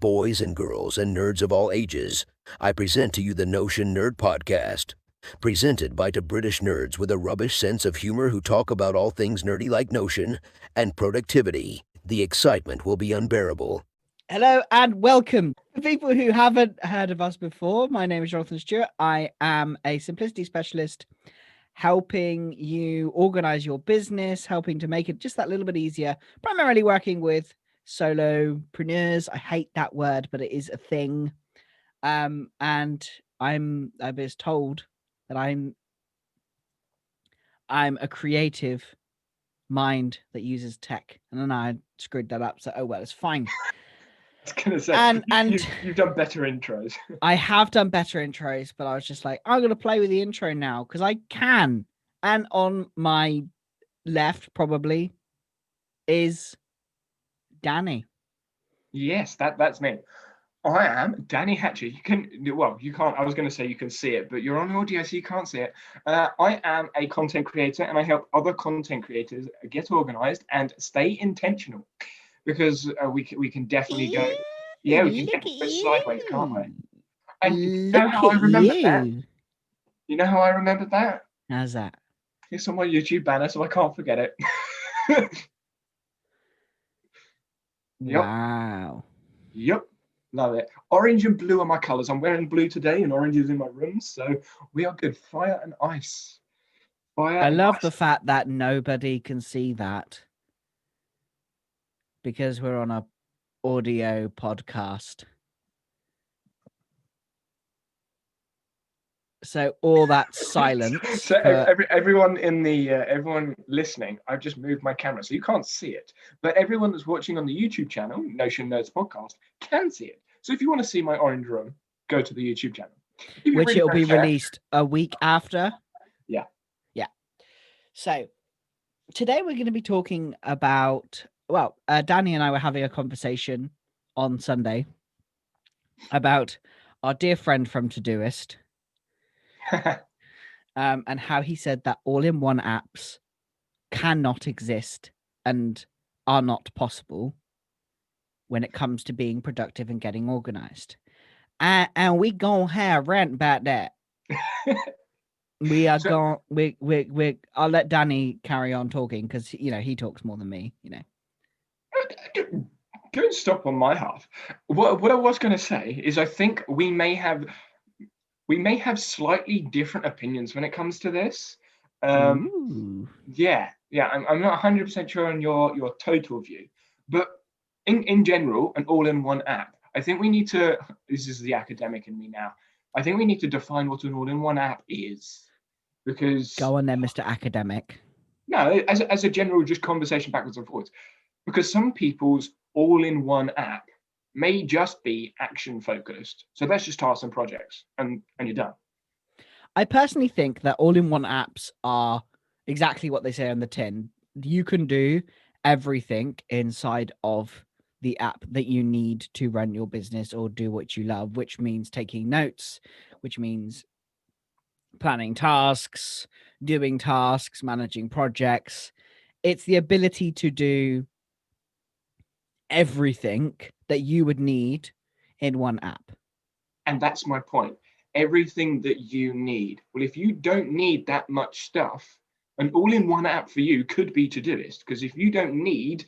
boys and girls and nerds of all ages, I present to you the Notion Nerd Podcast. Presented by two British nerds with a rubbish sense of humor who talk about all things nerdy like Notion and productivity. The excitement will be unbearable. Hello and welcome. For people who haven't heard of us before, my name is Jonathan Stewart. I am a simplicity specialist helping you organize your business, helping to make it just that little bit easier, primarily working with solopreneurs. I hate that word, but it is a thing. And I was told that I'm a creative mind that uses tech, and then I screwed that up. So, oh well, it's fine. I was going to say, you've done better intros. I have done better intros, but I was just like, I'm going to play with the intro now because I can. And on my left, probably, is Danny. Yes, that's me. I am Danny Hatcher. You can't. I was going to say you can see it, but you're on audio, so you can't see it. I am a content creator, and I help other content creators get organized and stay intentional. Because we can definitely go, yeah, we can definitely go sideways, can't we? And you know how I remembered that? You know how I remembered that? How's that? It's on my YouTube banner, so I can't forget it. Wow. Yep. Love it. Orange and blue are my colours. I'm wearing blue today, and orange is in my room, so we are good. Fire and ice. I love the fact that nobody can see that. Because we're on a audio podcast. So all that silence. So everyone in the everyone listening, I've just moved my camera so you can't see it. But everyone that's watching on the YouTube channel, Notion Nerds Podcast, can see it. So if you want to see my orange room, go to the YouTube channel. Which really it'll be released a week after. Yeah. Yeah. So today we're going to be talking about Danny and I were having a conversation on Sunday about our dear friend from Todoist and how he said that all-in-one apps cannot exist and are not possible when it comes to being productive and getting organized. And we gonna have rant about that. We are I'll let Danny carry on talking because he talks more than me. Don't stop on my half. What I was going to say is I think we may have slightly different opinions when it comes to this. Yeah, I'm not 100% sure on your total view, but in general, an all-in-one app. I think we need to. This is the academic in me now. I think we need to define what an all-in-one app is, because go on then, Mr. Academic. No, as a general just conversation backwards and forwards. Because some people's all-in-one app may just be action-focused. So that's just tasks and projects, and you're done. I personally think that all-in-one apps are exactly what they say on the tin. You can do everything inside of the app that you need to run your business or do what you love, which means taking notes, which means planning tasks, doing tasks, managing projects. It's the ability to do everything that you would need in one app. And that's my point. Everything that you need. Well, if you don't need that much stuff, an all-in-one app for you could be Todoist, because if you don't need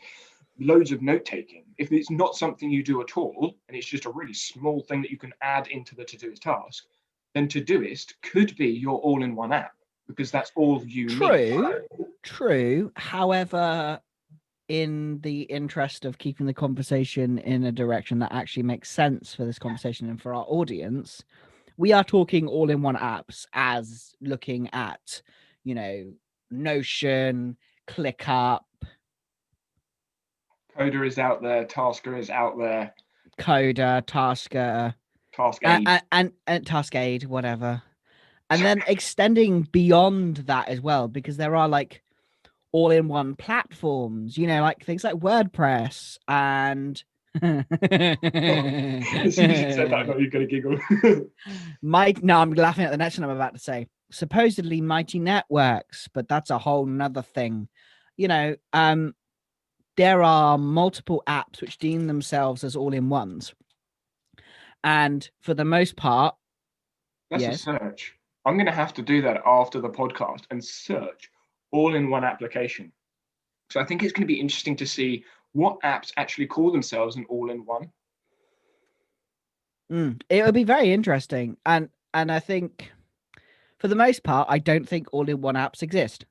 loads of note-taking, if it's not something you do at all, and it's just a really small thing that you can add into the Todoist task, then Todoist could be your all-in-one app, because that's all you need. True. However, in the interest of keeping the conversation in a direction that actually makes sense for this conversation and for our audience, we are talking all-in-one apps as looking at, Notion, ClickUp. Coda is out there. Tasker is out there. Coda, Tasker. TaskAid. And TaskAid, whatever. And then extending beyond that as well, because there are all-in-one platforms, like things like WordPress and As soon as you said that, I know you're going to giggle. No, I'm laughing at the next one I'm about to say. Supposedly Mighty Networks, but that's a whole nother thing. There are multiple apps which deem themselves as all-in-ones. And for the most part, That's a yes. search. I'm going to have to do that after the podcast and search all in one application. So I think it's going to be interesting to see what apps actually call themselves an all-in-one. It would be very interesting. And I think for the most part, I don't think all-in-one apps exist.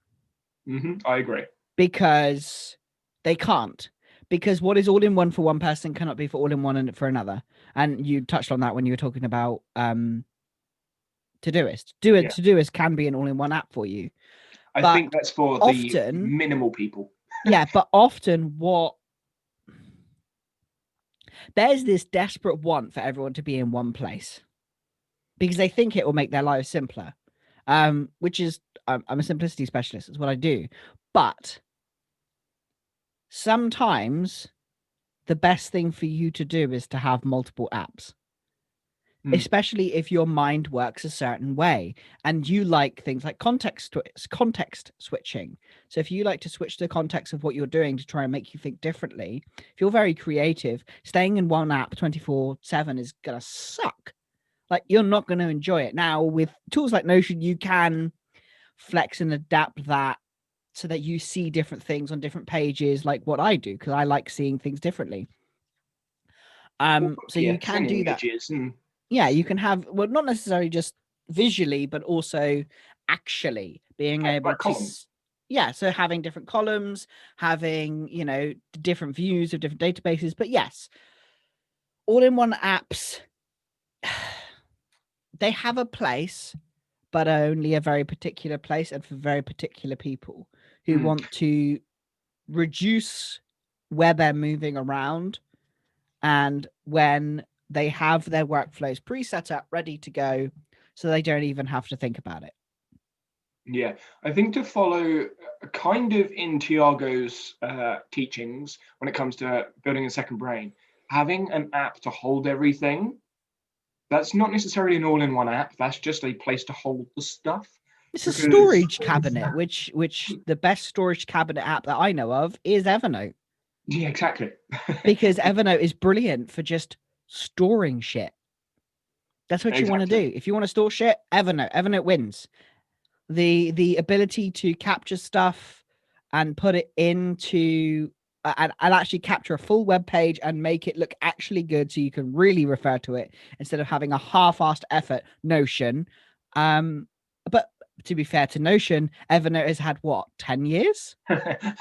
I agree. Because they can't. Because what is all-in-one for one person cannot be for all-in-one for another. And you touched on that when you were talking about Todoist. Todoist can be an all-in-one app for you. I think that's for the minimal people. Yeah, but often there's this desperate want for everyone to be in one place because they think it will make their lives simpler. Which is, I'm a simplicity specialist. It's what I do. But sometimes the best thing for you to do is to have multiple apps. Especially if your mind works a certain way and you like things like context switching. So if you like to switch the context of what you're doing to try and make you think differently, if you're very creative, staying in one app 24/7 is going to suck. Like, you're not going to enjoy it. Now, with tools like Notion, you can flex and adapt that so that you see different things on different pages, like what I do, because I like seeing things differently. So you can do that. Yeah, you can have, well, not necessarily just visually, but also actually being able to, so having different columns, having, different views of different databases. But yes, all-in-one apps, they have a place, but only a very particular place and for very particular people who want to reduce where they're moving around, and when they have their workflows pre-set up, ready to go, so they don't even have to think about it. Yeah, I think to follow kind of in Tiago's teachings when it comes to building a second brain, having an app to hold everything, that's not necessarily an all-in-one app. That's just a place to hold the stuff. It's a storage cabinet, which the best storage cabinet app that I know of is Evernote. Yeah, exactly. Because Evernote is brilliant for just storing shit. That's what you want to do. If you want to store shit, Evernote wins. The ability to capture stuff and put it into and actually capture a full web page and make it look actually good so you can really refer to it instead of having a half-assed effort. Notion. But to be fair to Notion, Evernote has had 10 years?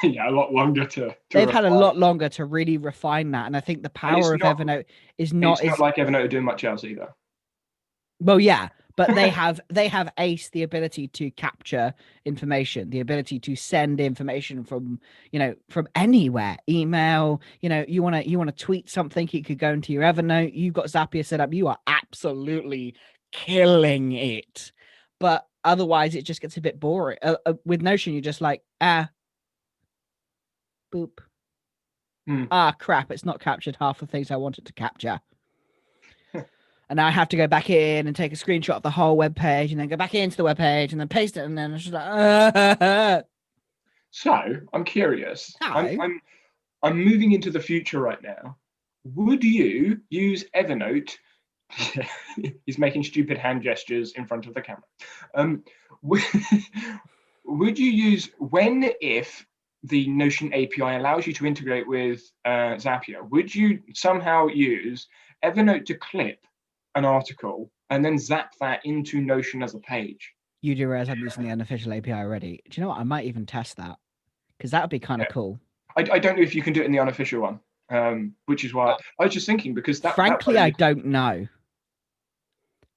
Yeah, a lot longer to they've refine. Had a lot longer to really refine that. And I think the power of Evernote is not... It's not like Evernote doing much else either. Well, yeah, but they have Ace, the ability to capture information, the ability to send information from anywhere, email, you want to tweet something, it could go into your Evernote. You've got Zapier set up. You are absolutely killing it. But otherwise it just gets a bit boring. With Notion, you're just like, boop. Crap, it's not captured half the things I wanted to capture. And now I have to go back in and take a screenshot of the whole web page and then go back into the web page and then paste it. And then it's just like, So I'm curious. I'm moving into the future right now. Would you use Evernote? He's making stupid hand gestures in front of the camera. Would you use if the Notion API allows you to integrate with Zapier? Would you somehow use Evernote to clip an article and then zap that into Notion as a page? You do realize I'm using the unofficial API already. Do you know what? I might even test that because that would be kind of cool. I don't know if you can do it in the unofficial one, which is why I was just thinking, because frankly, I don't know.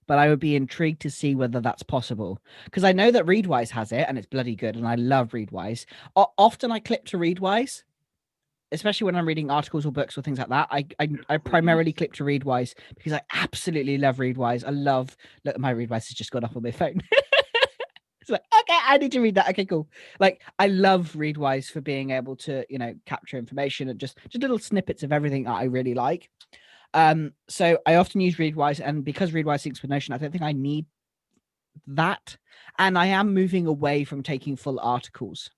But I would be intrigued to see whether that's possible. Because I know that Readwise has it, and it's bloody good, and I love Readwise. Often I clip to Readwise, especially when I'm reading articles or books or things like that. I primarily clip to Readwise because I absolutely love Readwise. Look, my Readwise has just gone off on my phone. It's like, okay, I need to read that. Okay, cool. Like, I love Readwise for being able to, capture information and just little snippets of everything that I really like. So I often use Readwise, and because Readwise syncs with Notion, I don't think I need that. And I am moving away from taking full articles.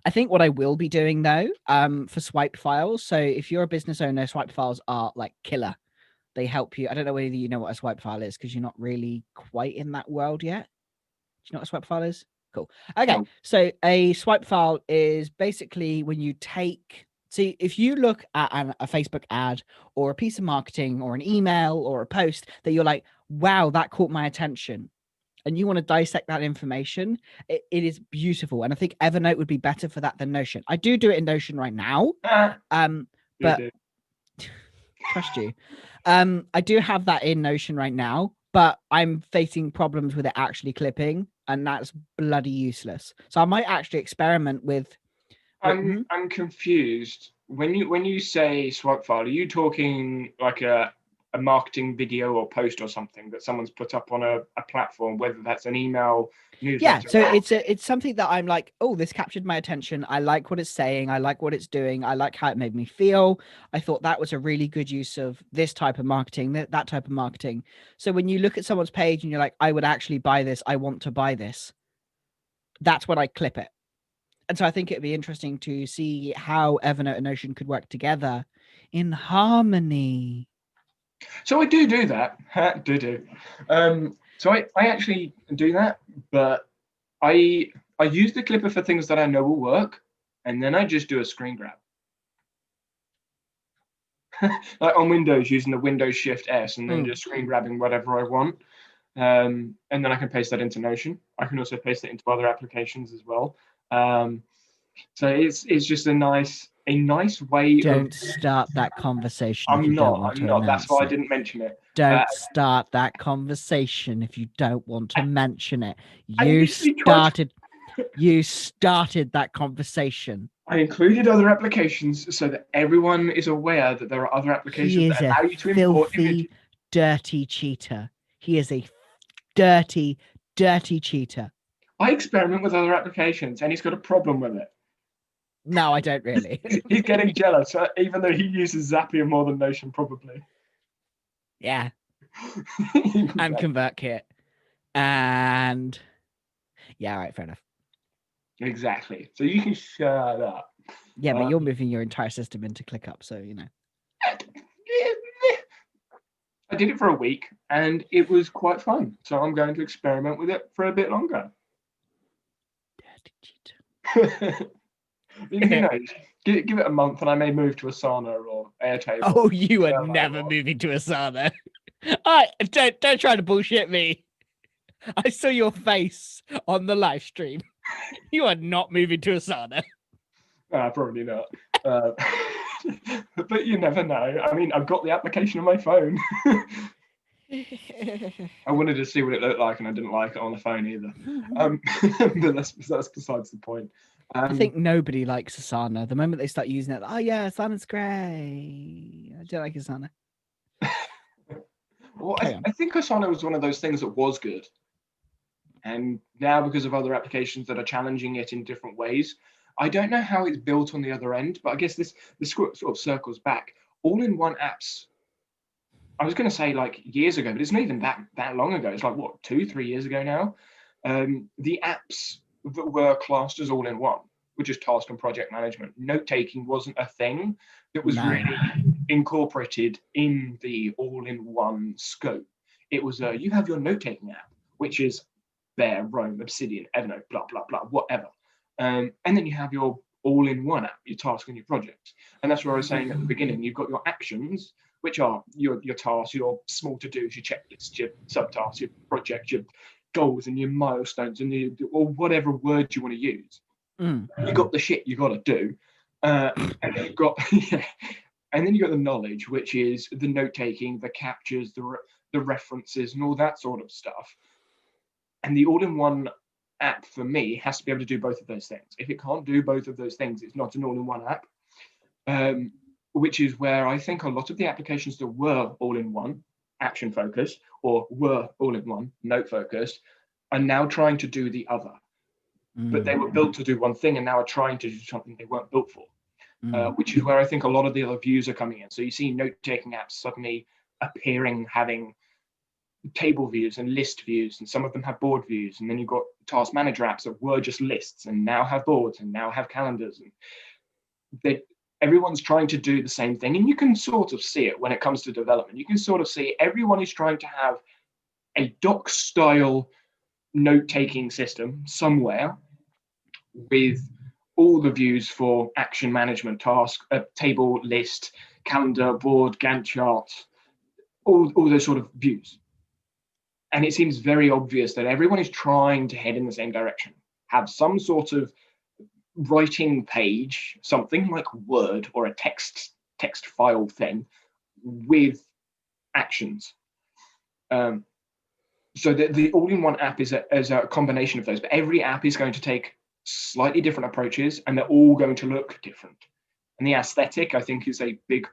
I think what I will be doing though, for swiped files. So if you're a business owner, swiped files are like killer. They help you. I don't know whether you know what a swipe file is because you're not really quite in that world yet. Do you know what a swipe file is? Cool. Okay. No. So a swipe file is basically when you take, see, if you look at a Facebook ad or a piece of marketing or an email or a post that you're like, wow, that caught my attention, and you want to dissect that information, it is beautiful. And I think Evernote would be better for that than Notion. I do it in Notion right now. But trust you. I do have that in Notion right now, but I'm facing problems with it actually clipping, and that's bloody useless. So I might actually experiment with. I'm confused. When you say swipe file, are you talking like a marketing video or post or something that someone's put up on a platform, whether that's an email, newsletter? Yeah, so it's something that I'm like, oh, this captured my attention. I like what it's saying. I like what it's doing. I like how it made me feel. I thought that was a really good use of this type of marketing, that type of marketing. So when you look at someone's page and you're like, I would actually buy this. I want to buy this. That's when I clip it. And so I think it'd be interesting to see how Evernote and Notion could work together in harmony. So I do that. So I actually do that, but I use the clipper for things that I know will work, and then I just do a screen grab. Like on Windows, using the Windows Shift S, and then just screen grabbing whatever I want. And then I can paste that into Notion. I can also paste it into other applications as well. So it's just a nice way. Don't start that conversation. I'm not. That's why I didn't mention it. Don't start that conversation if you don't want to mention it. You started that conversation. I included other applications so that everyone is aware that there are other applications that allow you to import filthy, dirty cheater. He is a dirty cheater. I experiment with other applications, and he's got a problem with it. No, I don't really. He's getting jealous, even though he uses Zapier more than Notion, probably. Yeah. And ConvertKit. And yeah, all right, fair enough. Exactly. So you can shut up. Yeah, but you're moving your entire system into ClickUp, so you know. I did it for a week, and it was quite fun. So I'm going to experiment with it for a bit longer. Dirty cheater. Who knows? Give it a month, and I may move to Asana or Airtable. Oh, you are never moving to Asana. Don't try to bullshit me. I saw your face on the live stream. You are not moving to Asana. Probably not. But you never know. I mean, I've got the application on my phone. I wanted to see what it looked like, and I didn't like it on the phone either. But that's besides the point. I think nobody likes Asana. The moment they start using it, oh yeah, Asana's great. I don't like Asana. Well, I think Asana was one of those things that was good. And now, because of other applications that are challenging it in different ways, I don't know how it's built on the other end, but I guess this sort of circles back. All-in-one apps, I was going to say like years ago, but it's not even that long ago. It's like, what, 2-3 years ago now? The apps that were classed as all-in-one, which is task and project management. Note-taking wasn't a thing that was really incorporated in the all-in-one scope. It was, you have your note-taking app, which is Bear, Rome, Obsidian, Evernote, blah, blah, blah, whatever. And then you have your all-in-one app, your task and your projects. And that's what I was saying at the beginning. You've got your actions, which are your tasks, your small to-dos, your checklists, your subtasks, your projects, your goals and your milestones, and or whatever word you want to use. You got the shit you got to do. And then you've got and then you got the knowledge, which is the note-taking, the captures, the references, and all that sort of stuff. And the all-in-one app for me has to be able to do both of those things. If it can't do both of those things, it's not an all-in-one app, which is where I think a lot of the applications that were all-in-one, action focused, or were all-in-one, note focused, are now trying to do the other. But they were built to do one thing and now are trying to do something they weren't built for, which is where I think a lot of the other views are coming in. So you see note-taking apps suddenly appearing, having table views and list views, and some of them have board views, and then you've got task manager apps that were just lists and now have boards and now have calendars, everyone's trying to do the same thing, and you can sort of see it when it comes to development. You can sort of see everyone is trying to have a doc style note-taking system somewhere with all the views for action management task, a table, list, calendar, board, Gantt chart, all those sort of views. And it seems very obvious that everyone is trying to head in the same direction, have some sort of writing page, something like Word or a text file thing with actions. So the all-in-one app is a combination of those, but every app is going to take slightly different approaches, and they're all going to look different. And the aesthetic, I think, has a big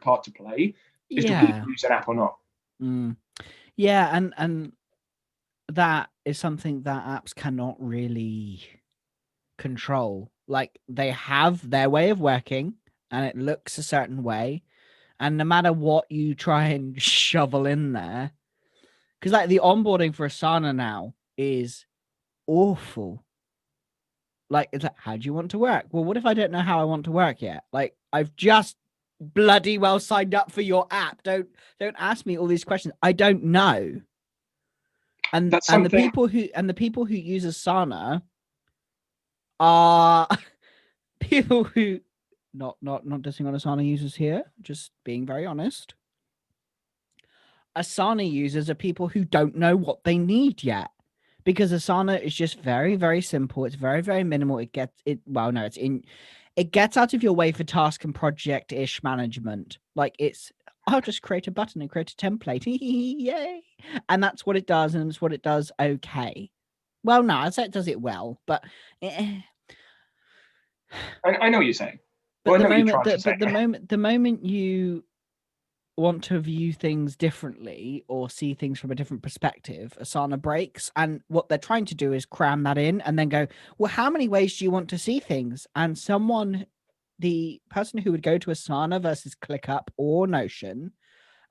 part to play. Is do people use an app or not? Yeah, and that is something that apps cannot really control. Like, they have their way of working, and it looks a certain way, and no matter what you try and shovel in there, because like the onboarding for Asana now is awful. Like, it's like, how do you want to work? Well, what if I don't know how I want to work yet? Like, I've just bloody well signed up for your app. Don't ask me all these questions. I don't know. And the people who use Asana are people who not dissing on Asana users here, just being very honest. Asana users are people who don't know what they need yet, because Asana is just very, very simple. It's very, very minimal. It gets out of your way for task and project-ish management. Like, I'll just create a button and create a template. Yay. And that's what it does, and it's what it does okay. Well, no, I'd say it does it well, but I know what you're saying. But the moment you want to view things differently or see things from a different perspective, Asana breaks. And what they're trying to do is cram that in and then go, well, how many ways do you want to see things? And the person who would go to Asana versus ClickUp or Notion,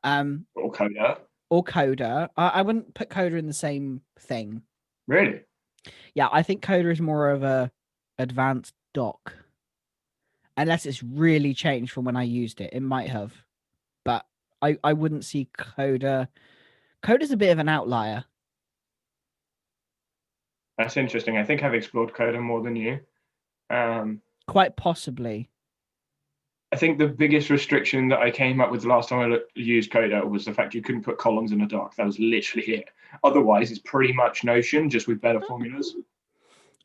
or Coda, I wouldn't put Coda in the same thing. Really? Yeah, I think Coda is more of a advanced doc, unless it's really changed from when I used it. It might have, but I wouldn't see Coda. Coda's a bit of an outlier. That's interesting. I think I've explored Coda more than you. Quite possibly. I think the biggest restriction that I came up with the last time I used Coda was the fact you couldn't put columns in a doc. That was literally it. Otherwise, it's pretty much Notion, just with better formulas.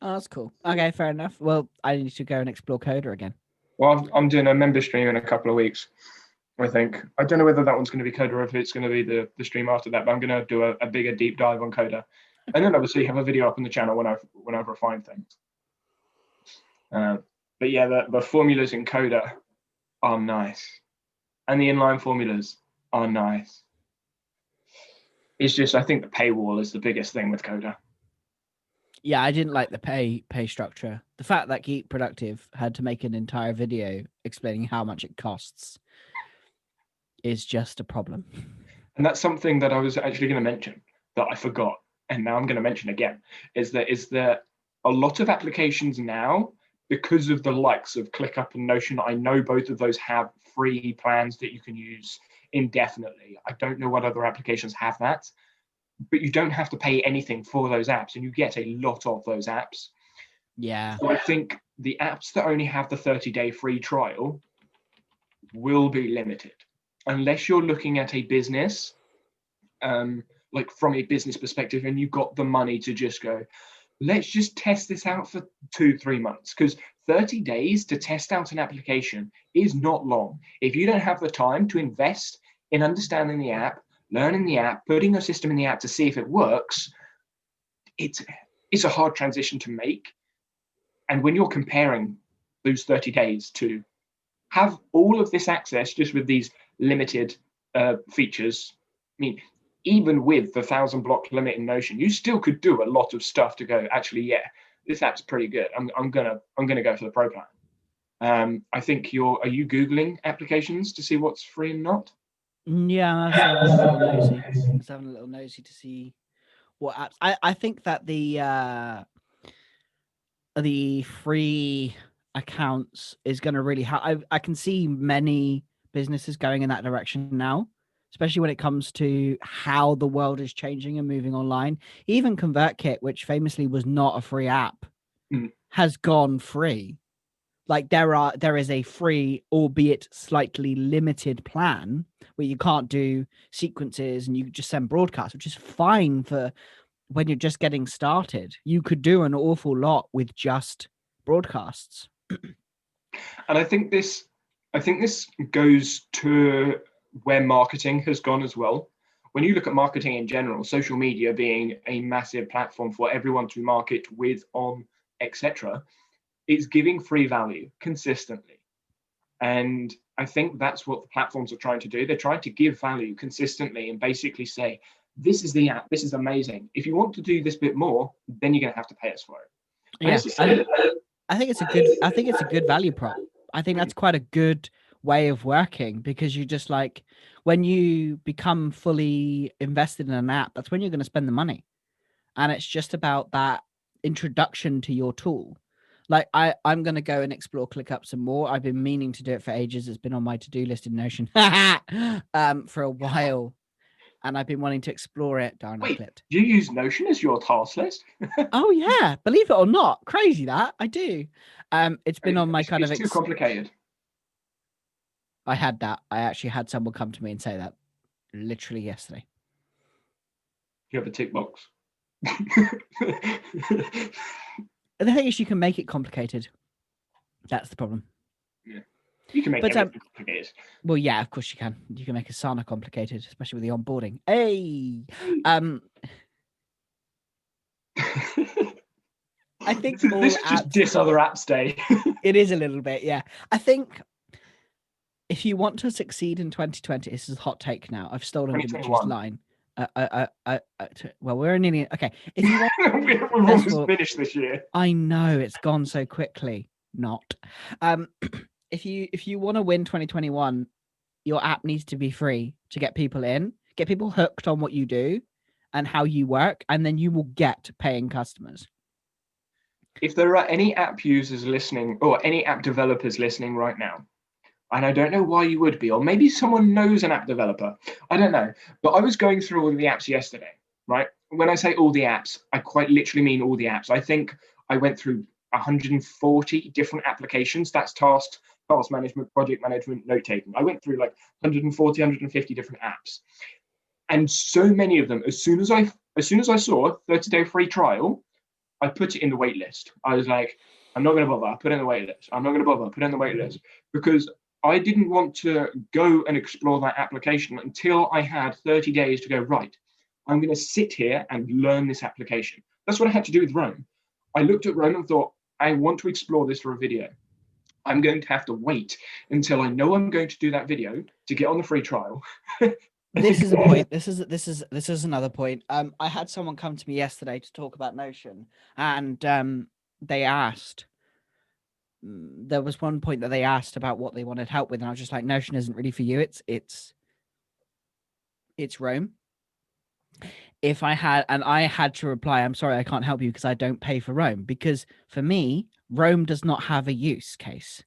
Oh, that's cool. Okay, fair enough. Well, I need to go and explore Coda again. Well, I'm doing a member stream in a couple of weeks, I think. I don't know whether that one's going to be Coda or if it's going to be the stream after that, but I'm going to do a bigger deep dive on Coda. And then obviously have a video up on the channel when I've refined things. But yeah, the formulas in Coda are nice. And the inline formulas are nice. It's just, I think the paywall is the biggest thing with Coda. Yeah, I didn't like the pay structure. The fact that Geek Productive had to make an entire video explaining how much it costs is just a problem. And that's something that I was actually going to mention that I forgot, and now I'm going to mention again, is that a lot of applications now, because of the likes of ClickUp and Notion, I know both of those have free plans that you can use indefinitely. I don't know what other applications have that, but you don't have to pay anything for those apps, and you get a lot of those apps. Yeah. So I think the apps that only have the 30-day free trial will be limited, unless you're looking at a business, like from a business perspective, and you've got the money to just go, let's just test this out for 2-3 months, because 30 days to test out an application is not long. If you don't have the time to invest in understanding the app, learning the app, putting your system in the app to see if it works, it's a hard transition to make. And when you're comparing those 30 days to have all of this access just with these limited features, I mean, even with the 1,000 block limit in Notion, you still could do a lot of stuff to go, actually, yeah, this app's pretty good. I'm gonna go for the pro plan. I think are you Googling applications to see what's free and not? Yeah, I was having a little nosy. I was having a little nosy to see what apps. I think that the free accounts is going to really help. I can see many businesses going in that direction now, especially when it comes to how the world is changing and moving online. Even ConvertKit, which famously was not a free app, has gone free. Like there is a free, albeit slightly limited plan where you can't do sequences and you just send broadcasts, which is fine for when you're just getting started. You could do an awful lot with just broadcasts. And I think this goes to where marketing has gone as well. When you look at marketing in general, social media being a massive platform for everyone to market with, on, etc., it's giving free value consistently. And I think that's what the platforms are trying to do. They're trying to give value consistently and basically say, this is the app, this is amazing. If you want to do this bit more, then you're going to have to pay us for it. Yeah, I think it's a good value prop. I think that's quite a good way of working, because you just like, when you become fully invested in an app, that's when you're going to spend the money. And it's just about that introduction to your tool. Like I'm going to go and explore ClickUp some more. I've been meaning to do it for ages. It's been on my to-do list in Notion for a while. And I've been wanting to explore it. Darn, I clipped. You use Notion as your task list? Oh yeah, believe it or not, crazy that I do. It's been on my kind of. It's too complicated. I actually had someone come to me and say that literally yesterday. You have a tick box. The thing is, you can make it complicated. That's the problem. Yeah. You can make everything complicated. Well, yeah, of course you can. You can make Asana complicated, especially with the onboarding. Hey, I think this is just diss other apps day. It is a little bit, yeah. I think if you want to succeed in 2020, this is a hot take now. I've stolen Dimitri's line. Well, we're nearly okay. If you want, we're almost finished this year. I know, it's gone so quickly. Not. If you want to win 2021, your app needs to be free to get people in, get people hooked on what you do and how you work, and then you will get paying customers. If there are any app users listening, or any app developers listening right now, and I don't know why you would be, or maybe someone knows an app developer, I don't know, but I was going through all of the apps yesterday, right? When I say all the apps, I quite literally mean all the apps. I think I went through 140 different applications. That's task management, project management, note-taking. I went through like 140, 150 different apps. And so many of them, as soon as I saw 30-day free trial, I put it in the wait list. I was like, I'm not going to bother, put it in the wait list. I'm not going to bother, put it in the wait list. Because I didn't want to go and explore that application until I had 30 days to go, right, I'm going to sit here and learn this application. That's what I had to do with Roam. I looked at Roam and thought, I want to explore this for a video. I'm going to have to wait until I know I'm going to do that video to get on the free trial. This is a point. This is another point. I had someone come to me yesterday to talk about Notion, and they asked. There was one point that they asked about what they wanted help with, and I was just like, Notion isn't really for you. It's Roam. I had to reply, I'm sorry, I can't help you because I don't pay for Roam, because for me, Roam does not have a use case.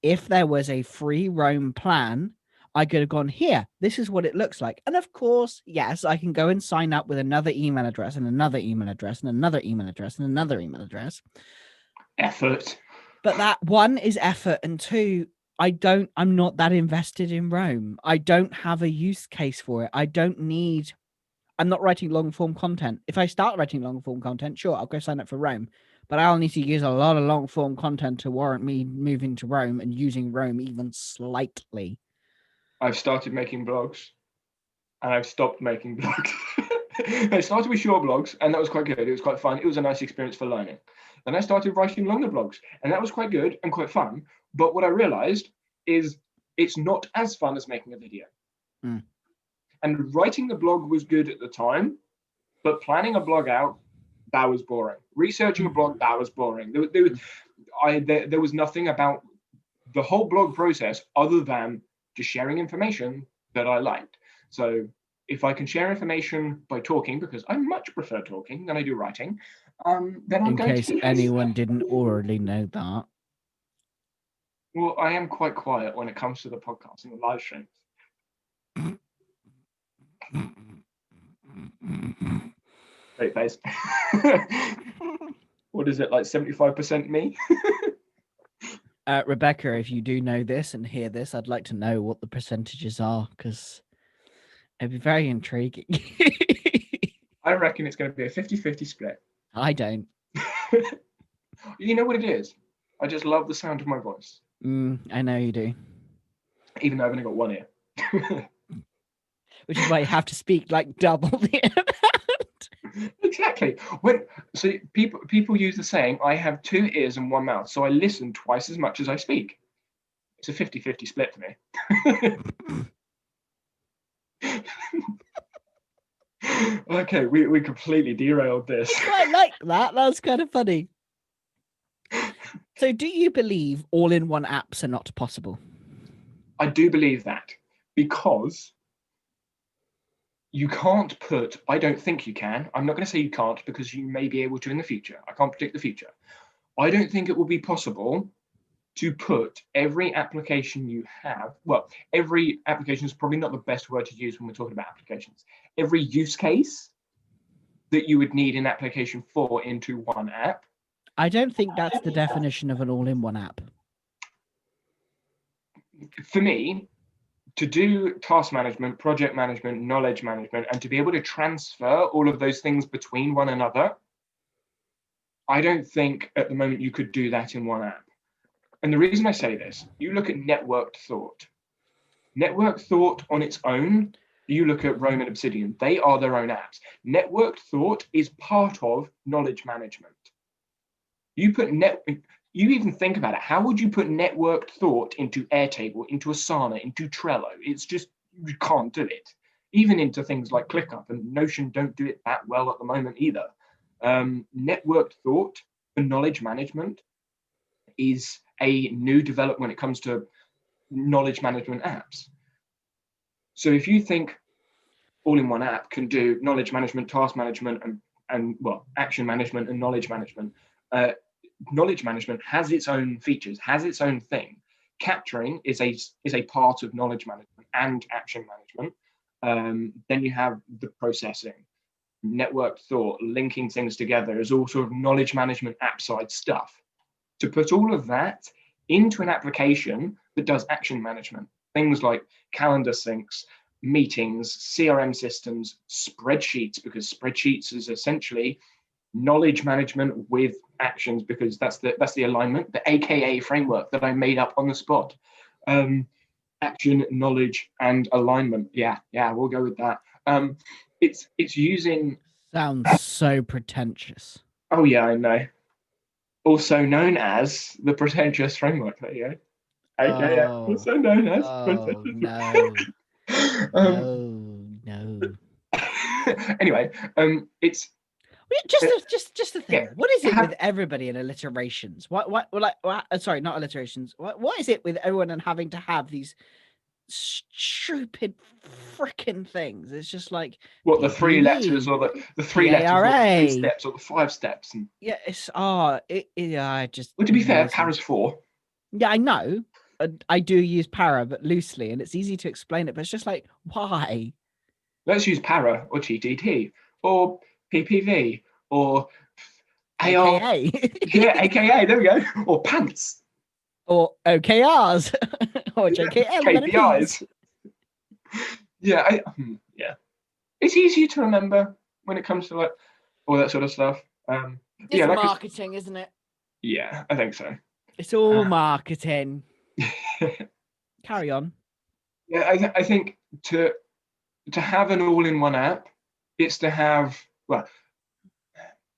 If there was a free Roam plan, I could have gone, here, this is what it looks like. And of course, yes, I can go and sign up with another email address and another email address and another email address and another email address. Effort. But that, one, is effort, and two, I'm not that invested in Roam. I don't have a use case for it. I'm not writing long form content. If I start writing long form content, sure, I'll go sign up for Roam. But I'll need to use a lot of long form content to warrant me moving to Roam and using Roam even slightly. I've started making blogs and I've stopped making blogs. I started with short blogs and that was quite good. It was quite fun. It was a nice experience for learning. Then I started writing longer blogs and that was quite good and quite fun. But what I realized is it's not as fun as making a video. And writing the blog was good at the time, but planning a blog out, that was boring. Researching a blog, that was boring. There was nothing about the whole blog process other than just sharing information that I liked. So if I can share information by talking, because I much prefer talking than I do writing, then I'm going to. In case anyone didn't already know that. Well, I am quite quiet when it comes to the podcast and the live streams. Great face. What is it, like 75% me? Rebecca, if you do know this and hear this, I'd like to know what the percentages are, because it'd be very intriguing. I reckon it's going to be a 50-50 split. I don't. You know what it is? I just love the sound of my voice. I know you do. Even though I've only got one ear. Which is why you have to speak like double the amount. Exactly. So people use the saying, I have 2 ears and 1 mouth, so I listen twice as much as I speak. It's a 50-50 split for me. Okay, we completely derailed this. I quite like that. That was kind of funny. So do you believe all-in-one apps are not possible? I do believe that, because you can't put, I don't think you can. I'm not going to say you can't, because you may be able to in the future. I can't predict the future. I don't think it will be possible to put every application you have. Well, every application is probably not the best word to use when we're talking about applications. Every use case that you would need an application for into one app. I don't think that's the definition of an all-in-one app. For me, to do task management, project management, knowledge management, and to be able to transfer all of those things between one another, I don't think at the moment you could do that in one app. And the reason I say this, you look at networked thought. Networked thought on its own, you look at Roam and Obsidian, they are their own apps. Networked thought is part of knowledge management. You even think about it. How would you put networked thought into Airtable, into Asana, into Trello? It's just, you can't do it. Even into things like ClickUp and Notion don't do it that well at the moment either. Networked thought for knowledge management is a new development when it comes to knowledge management apps. So if you think all-in-one app can do knowledge management, task management, and action management and knowledge management, knowledge management has its own features, has its own thing. Capturing is a part of knowledge management and action management. Then you have the processing, networked thought, linking things together is all sort of knowledge management app side stuff. To put all of that into an application that does action management, things like calendar syncs, meetings, CRM systems, spreadsheets, because spreadsheets is essentially knowledge management with actions, because that's the alignment, the AKA framework that I made up on the spot. Action, knowledge, and alignment. Yeah, we'll go with that. It's using. Sounds so pretentious. Oh yeah, I know. Also known as the pretentious framework. There you go. AKA also known as pretentious. No. Anyway, it's. Just the thing. Yeah, what is it with everybody in alliterations? Sorry, not alliterations. What is it with everyone and having to have these stupid freaking things? It's just like what, the 3 letters or the 3 letters or the 3 steps or the 5 steps. And yeah, it's just. Well, to be fair, Para's 4. Yeah, I know. I do use Para, but loosely, and it's easy to explain it. But it's just like, why? Let's use Para or GTT or PPV or AKA. Yeah, AKA, there we go. Or pants. Or OKRs. Or JKL. KPIs. Yeah. It's easier to remember when it comes to like all that sort of stuff. It's marketing, isn't it? Yeah, I think so. It's all marketing. Carry on. Yeah, I think to have an all-in-one app, it's to have, well,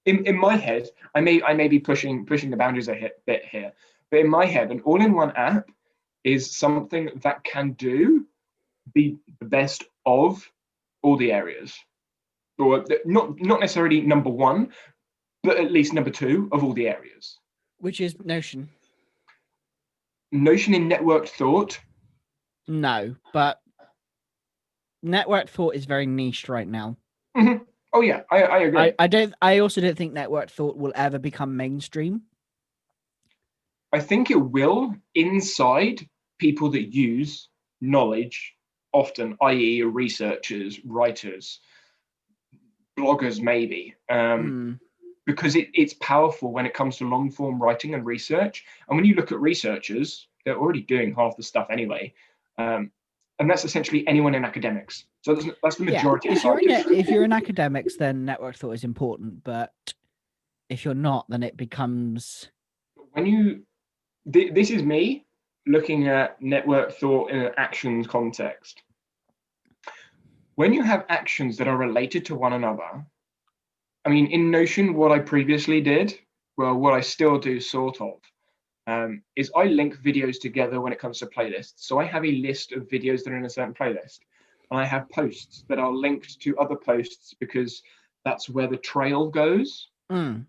in my head, I may be pushing the boundaries a bit here, but in my head, an all-in-one app is something that can do the best of all the areas, or not necessarily number 1, but at least number 2 of all the areas. Which is Notion. Notion in networked thought? No, but networked thought is very niche right now. Mm-hmm. Oh yeah, I agree. I also don't think networked thought will ever become mainstream. I think it will inside people that use knowledge often, i.e., researchers, writers, bloggers, maybe, because it's powerful when it comes to long form writing and research. And when you look at researchers, they're already doing half the stuff anyway. And that's essentially anyone in academics. So that's the majority of scientists. If you're in academics, then network thought is important. But if you're not, then it becomes... This is me looking at network thought in an actions context. When you have actions that are related to one another, I mean, in Notion, what I previously did, well, what I still do sort of, is I link videos together when it comes to playlists. So I have a list of videos that are in a certain playlist. And I have posts that are linked to other posts because that's where the trail goes. I'm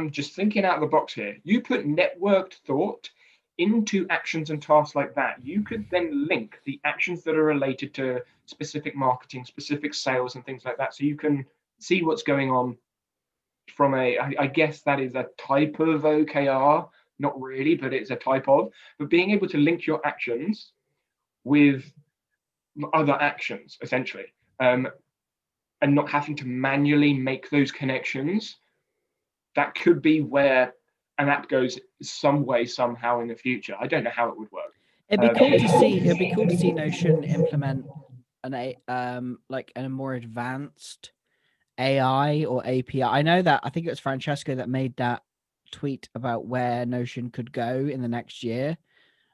just thinking out of the box here. You put networked thought into actions and tasks like that. You could then link the actions that are related to specific marketing, specific sales, and things like that. So you can see what's going on from I guess that is a type of OKR, not really, but it's a type of. But being able to link your actions with other actions, essentially, and not having to manually make those connections, that could be where an app goes some way, somehow in the future. I don't know how it would work. It'd be cool to see. It'd be cool to see Notion implement a more advanced AI or API. I know that I think it was Francesco that made that tweet about where Notion could go in the next year,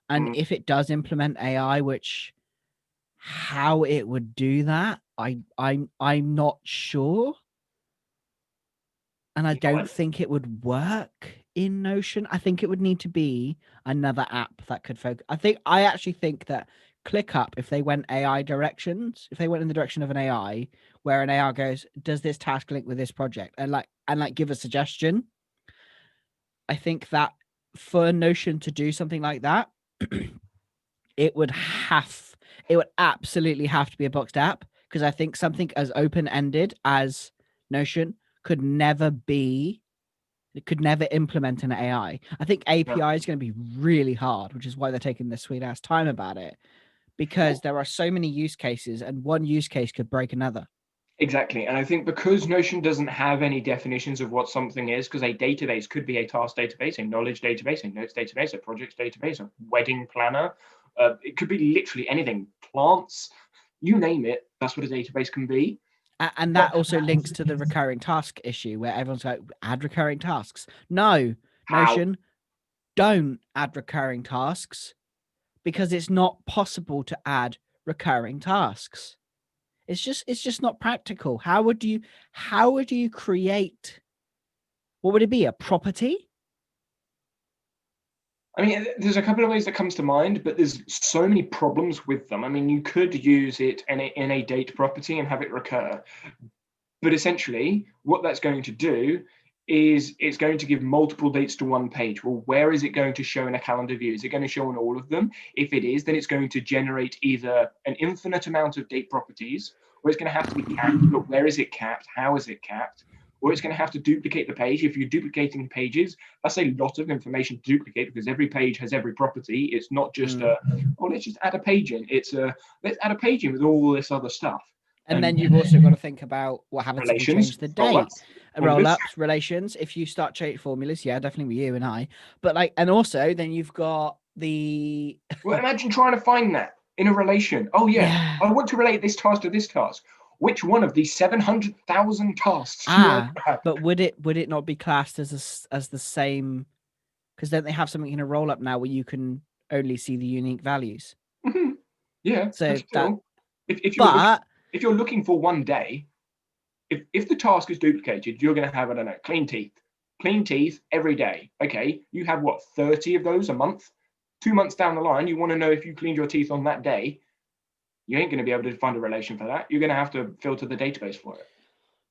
and if it does implement AI, which how it would do that, I'm not sure, and I don't think it would work in Notion. I think it would need to be another app that could focus. I actually think that ClickUp, if they went AI directions, if they went in the direction of an AI, where an AI goes, does this task link with this project, and give a suggestion, I think that for Notion to do something like that, it would absolutely have to be a boxed app, because I think something as open-ended as Notion could never implement an AI. I think API is going to be really hard, which is why they're taking this sweet ass time about it, because there are so many use cases and one use case could break another. Exactly. And I think because Notion doesn't have any definitions of what something is, because a database could be a task database, a knowledge database, a notes database, a projects database, a wedding planner. It could be literally anything, plants, you name it. That's what a database can be. And that also links to the recurring task issue, where everyone's like, add recurring tasks. No, Notion, don't add recurring tasks, because it's not possible to add recurring tasks. It's just not practical. How would you create, what would it be, a property? I mean, there's a couple of ways that comes to mind, but there's so many problems with them. I mean, you could use it in a date property and have it recur. But essentially, what that's going to do is it's going to give multiple dates to one page. Well, where is it going to show in a calendar view? Is it going to show on all of them? If it is, then it's going to generate either an infinite amount of date properties, or it's going to have to be capped. But where is it capped? How is it capped? Or it's going to have to duplicate the page. If you're duplicating pages, that's a lot of information to duplicate, because every page has every property. It's not just let's just add a page in. It's let's add a page in with all this other stuff. And then you've also got to think about what happens if you change the date. Roll-ups, relations. If you start changing formulas, yeah, definitely with you and I. But and also then you've got the... Well, imagine trying to find that in a relation. Oh yeah, I want to relate this task to this task. Which one of these 700,000 tasks? But would it not be classed as the same? Because don't they have something in a roll-up now where you can only see the unique values? Mm-hmm. Yeah. So that... If you're looking for one day, if the task is duplicated, you're going to have, I don't know, clean teeth every day. Okay, you have what, 30 of those a month? 2 months down the line, you want to know if you cleaned your teeth on that day. You ain't going to be able to find a relation for that. You're going to have to filter the database for it.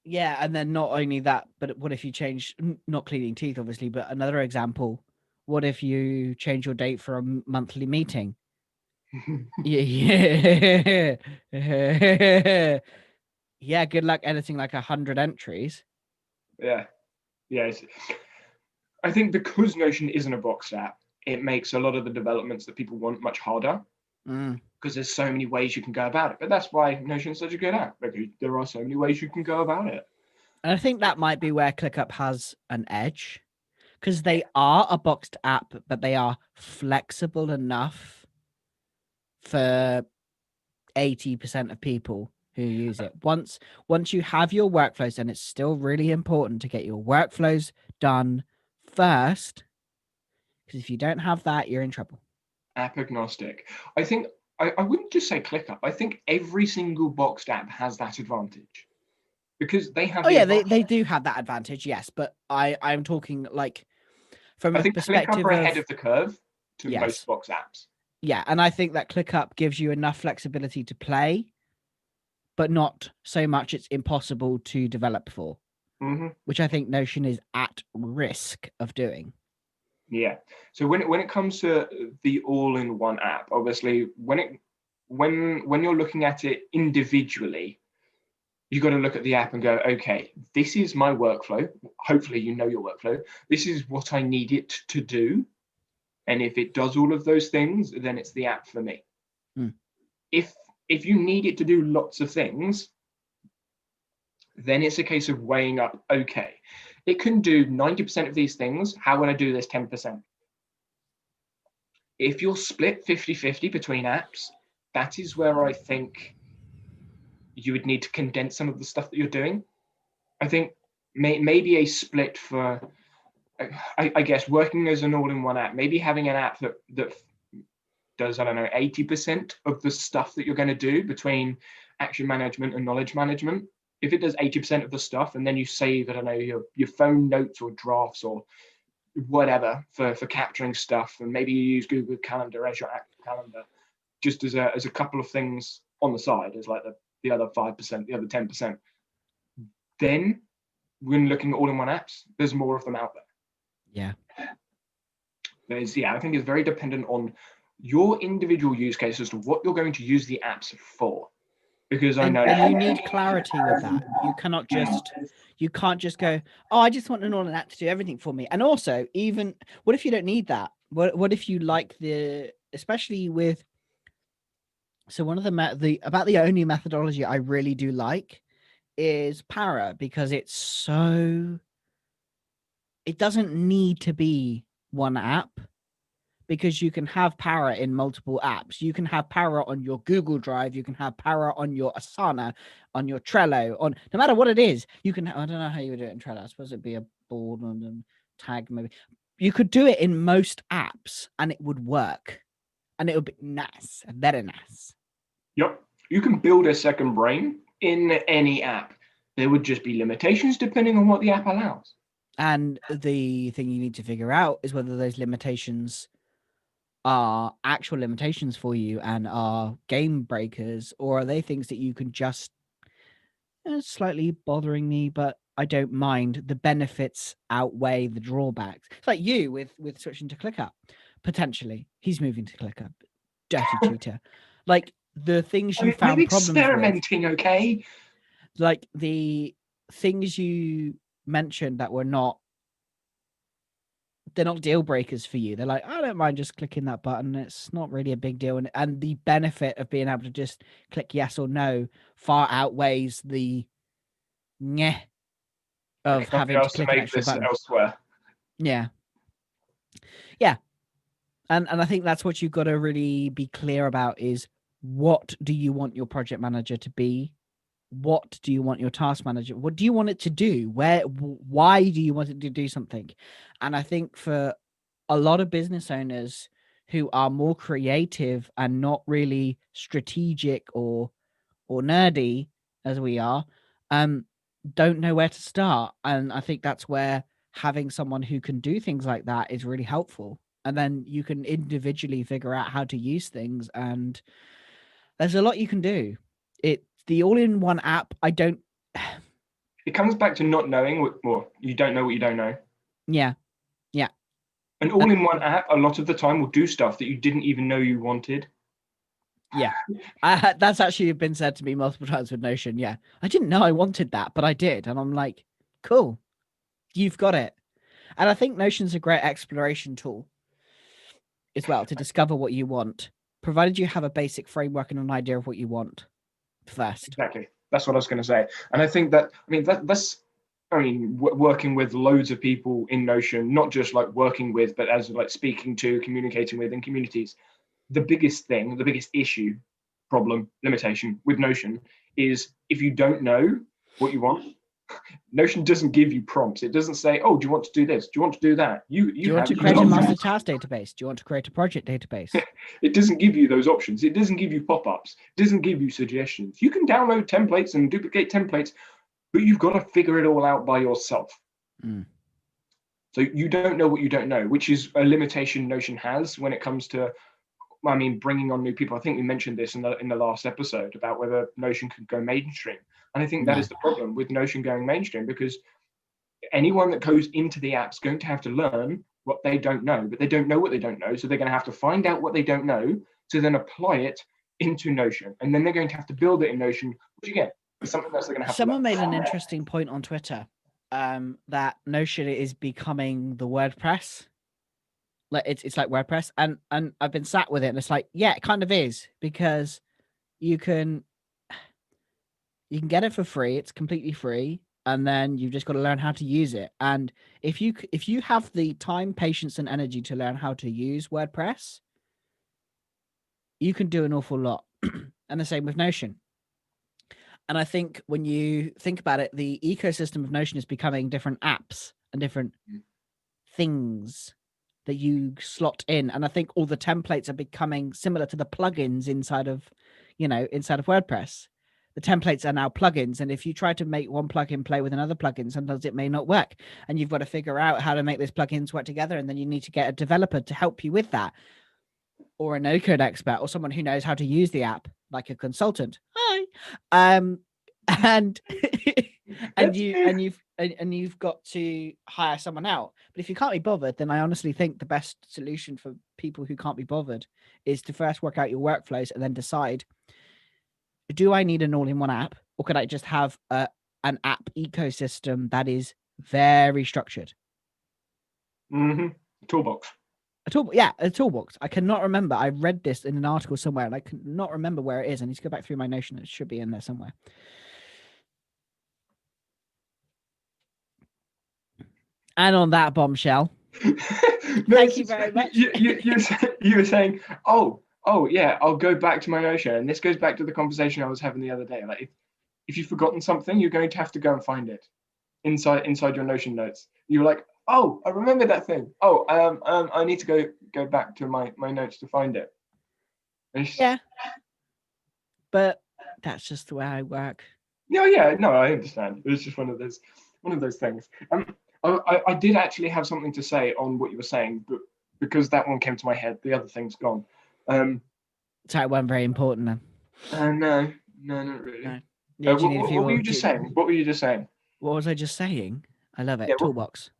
Yeah, and then not only that, but what if you change, not cleaning teeth, obviously, but another example, what if you change your date for a monthly meeting? Yeah. Yeah, good luck editing like 100 entries. Yeah. I think because Notion isn't a boxed app, it makes a lot of the developments that people want much harder because there's so many ways you can go about it. But that's why Notion's such a good app, because there are so many ways you can go about it. And I think that might be where ClickUp has an edge, because they are a boxed app, but they are flexible enough for 80% of people who use it. Once you have your workflows, and it's still really important to get your workflows done first, because if you don't have that, you're in trouble. App agnostic. I think I wouldn't just say ClickUp. I think every single boxed app has that advantage, because they have. Oh yeah, they do have that advantage, yes. But I'm talking like from I a think perspective ClickUp are ahead of the curve to Yes. most box apps. Yeah, and I think that ClickUp gives you enough flexibility to play, but not so much it's impossible to develop for, which I think Notion is at risk of doing. Yeah. So when it comes to the all-in-one app, obviously when you're looking at it individually, you got to look at the app and go, okay, this is my workflow. Hopefully you know your workflow. This is what I need it to do. And if it does all of those things, then it's the app for me. If you need it to do lots of things, then it's a case of weighing up, okay, it can do 90% of these things. How would I do this 10%? If you're split 50-50 between apps, that is where I think you would need to condense some of the stuff that you're doing. I think maybe a split for, I guess, working as an all-in-one app, maybe having an app that does, I don't know, 80% of the stuff that you're going to do between action management and knowledge management. If it does 80% of the stuff, and then you save, I don't know, your phone notes or drafts or whatever for capturing stuff, and maybe you use Google Calendar as your active calendar, just as a couple of things on the side, as like the other 5%, the other 10%. Then when looking at all-in-one apps, there's more of them out there. Yeah. I think it's very dependent on your individual use case as to what you're going to use the apps for. Because I know, and you need clarity with that. You can't just go, oh, I just want an all-in app to do everything for me. And also, even what if you don't need that? What if you like especially with, so one of the only methodology I really do like is Para, because it doesn't need to be one app, because you can have Para in multiple apps. You can have Para on your Google Drive. You can have Para on your Asana, on your Trello, on no matter what it is. You can, I don't know how you would do it in Trello. I suppose it'd be a board and a tag maybe. You could do it in most apps and it would work. And it would be nice, very nice. Yep. You can build a second brain in any app. There would just be limitations depending on what the app allows. And the thing you need to figure out is whether those limitations are actual limitations for you and are game breakers, or are they things that you can just slightly bothering me, but I don't mind. The benefits outweigh the drawbacks. It's like you with switching to ClickUp. Potentially, he's moving to ClickUp. Dirty tutor. Like the things you found problems experimenting, with, okay? Like the things you mentioned that were they're not deal breakers for you. They're like, I don't mind just clicking that button. It's not really a big deal. And the benefit of being able to just click yes or no far outweighs the nyeh of having to click an extra button elsewhere. Yeah. Yeah. And I think that's what you've got to really be clear about is, what do you want your project manager to be? What do you want your task manager? What do you want it to do? Why do you want it to do something? And I think for a lot of business owners who are more creative and not really strategic or nerdy as we are, don't know where to start. And I think that's where having someone who can do things like that is really helpful. And then you can individually figure out how to use things. And there's a lot you can do. The all-in-one app, It comes back to not knowing more. You don't know what you don't know. Yeah. Yeah. An all-in-one app, a lot of the time, will do stuff that you didn't even know you wanted. Yeah. That's actually been said to me multiple times with Notion. Yeah. I didn't know I wanted that, but I did. And I'm like, cool. You've got it. And I think Notion's a great exploration tool as well to discover what you want, provided you have a basic framework and an idea of what you want first. Exactly. That's what I was going to say. And I think that, working with loads of people in Notion, not just like working with, but as like speaking to, communicating with in communities, the biggest thing, the biggest issue, problem, limitation with Notion is if you don't know what you want, Notion doesn't give you prompts. It doesn't say, "Oh, do you want to do this? Do you want to do that?" Do you want to create a master task database? Do you want to create a project database? It doesn't give you those options. It doesn't give you pop-ups. It doesn't give you suggestions. You can download templates and duplicate templates, but you've got to figure it all out by yourself. So you don't know what you don't know, which is a limitation Notion has when it comes to, bringing on new people. I think we mentioned this in the last episode about whether Notion could go mainstream. And I think that is the problem with Notion going mainstream, because anyone that goes into the app's going to have to learn what they don't know, but they don't know what they don't know. So they're going to have to find out what they don't know to then apply it into Notion. And then they're going to have to build it in Notion, which again, is something else they're going to have Someone to learn. made an interesting point on Twitter that Notion is becoming the WordPress. Like it's like WordPress. And I've been sat with it and it's like, yeah, it kind of is, because you can get it for free. It's completely free. And then you've just got to learn how to use it. And if you have the time, patience, and energy to learn how to use WordPress, you can do an awful lot. And the same with Notion. And I think when you think about it, the ecosystem of Notion is becoming different apps and different things that you slot in. And I think all the templates are becoming similar to the plugins inside of WordPress. The templates are now plugins. And if you try to make one plugin play with another plugin, sometimes it may not work. And you've got to figure out how to make those plugins work together. And then you need to get a developer to help you with that, or a no-code expert, or someone who knows how to use the app, like a consultant. Hi. And you've got to hire someone out. But if you can't be bothered, then I honestly think the best solution for people who can't be bothered is to first work out your workflows and then decide, do I need an all-in-one app, or could I just have an app ecosystem that is very structured? Toolbox. A toolbox. I cannot remember. I read this in an article somewhere and I cannot remember where it is. I need to go back through my Notion. It should be in there somewhere. And on that bombshell, thank you very much. You were saying, oh yeah, I'll go back to my Notion. And this goes back to the conversation I was having the other day. Like if you've forgotten something, you're going to have to go and find it inside your Notion notes. You're like, oh, I remember that thing. Oh, I need to go back to my notes to find it. Yeah. But that's just the way I work. Yeah, no, I understand. It was just one of those things. I did actually have something to say on what you were saying, but because that one came to my head, the other thing's gone. So it wasn't very important then. No, not really. No. Yeah, what were you just saying? What were you just saying? What was I just saying? I love it. Yeah, Toolbox.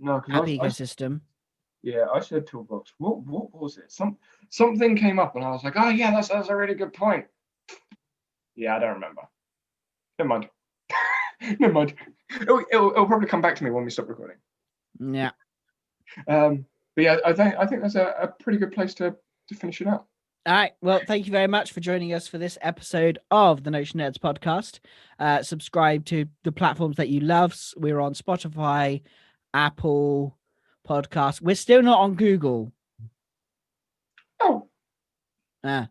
No, app ecosystem. I said toolbox. What was it? Something came up and I was like, oh yeah, that's a really good point. Yeah, I don't remember. Never mind. Never mind. It'll probably come back to me when we stop recording. Yeah. But yeah, I think that's a pretty good place to finish it up. All right. Well, thank you very much for joining us for this episode of the Notion Nerds podcast. Subscribe to the platforms that you love. We're on Spotify, Apple Podcasts. We're still not on Google. Oh. We're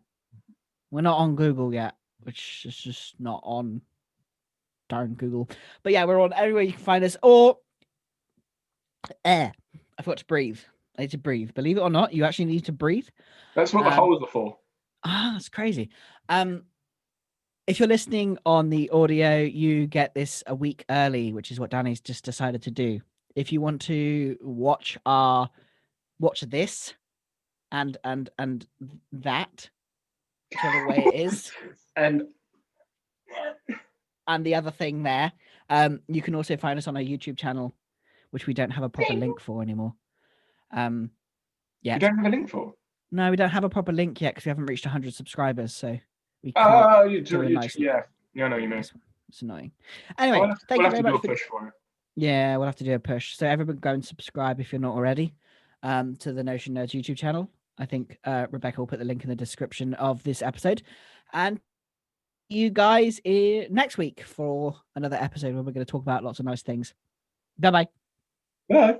not on Google yet, which is just not on darn Google. But yeah, we're on everywhere you can find us. Or air. I forgot to breathe. I need to breathe. Believe it or not, you actually need to breathe. That's what the holes are for. That's crazy. If you're listening on the audio, you get this a week early, which is what Danny's just decided to do. If you want to watch this and that, whichever way it is, and the other thing there, you can also find us on our YouTube channel, which we don't have a proper link for anymore. Yeah. You don't have a link for? No, we don't have a proper link yet because we haven't reached 100 subscribers. So we can't you do it. Yeah, I know you mean. It's annoying. Anyway, thank you very much. Push for it. Yeah, we'll have to do a push. So everyone go and subscribe if you're not already to the Notion Nerds YouTube channel. I think Rebecca will put the link in the description of this episode. And you guys next week for another episode where we're going to talk about lots of nice things. Bye-bye. Bye.